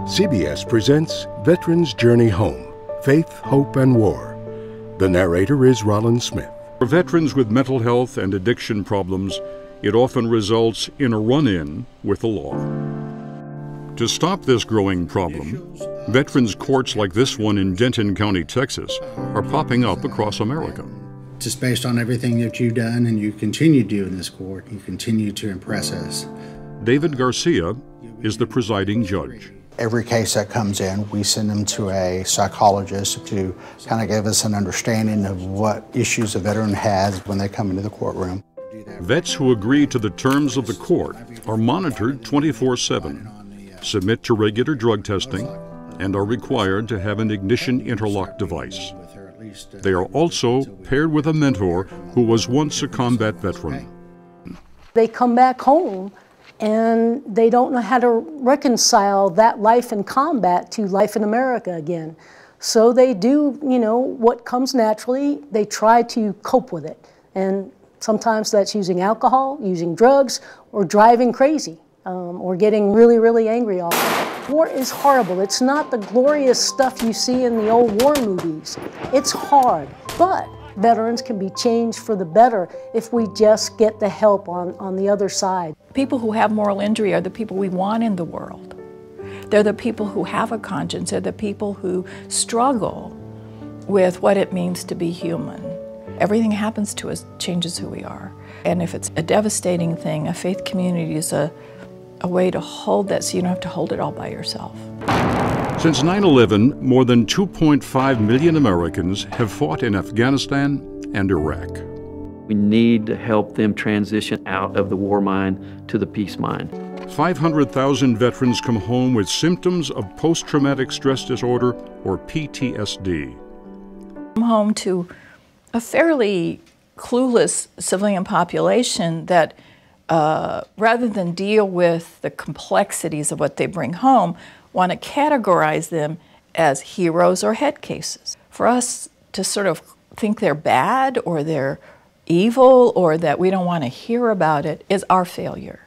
CBS presents Veterans Journey Home, Faith, Hope, and War. The narrator is Rollin Smith. For veterans with mental health and addiction problems, it often results in a run-in with the law. To stop this growing problem, veterans courts like this one in Denton County, Texas, are popping up across America. Just based on everything that you've done and you continue to do in this court, you continue to impress us. David Garcia is the presiding judge. Every case that comes in, we send them to a psychologist to kind of give us an understanding of what issues a veteran has when they come into the courtroom. Vets who agree to the terms of the court are monitored 24/7, submit to regular drug testing, and are required to have an ignition interlock device. They are also paired with a mentor who was once a combat veteran. They come back home and they don't know how to reconcile that life in combat to life in America again. So they do, what comes naturally. They try to cope with it. And sometimes that's using alcohol, using drugs, or driving crazy, or getting really, really angry all the time. War is horrible. It's not the glorious stuff you see in the old war movies. It's hard, but veterans can be changed for the better if we just get the help on the other side. People who have moral injury are the people we want in the world. They're the people who have a conscience. They're the people who struggle with what it means to be human. Everything happens to us changes who we are. And if it's a devastating thing, a faith community is a way to hold that so you don't have to hold it all by yourself. Since 9/11, more than 2.5 million Americans have fought in Afghanistan and Iraq. We need to help them transition out of the war mind to the peace mind. 500,000 veterans come home with symptoms of post-traumatic stress disorder, or PTSD. I'm home to a fairly clueless civilian population that rather than deal with the complexities of what they bring home, want to categorize them as heroes or head cases. For us to sort of think they're bad or they're evil or that we don't want to hear about it is our failure.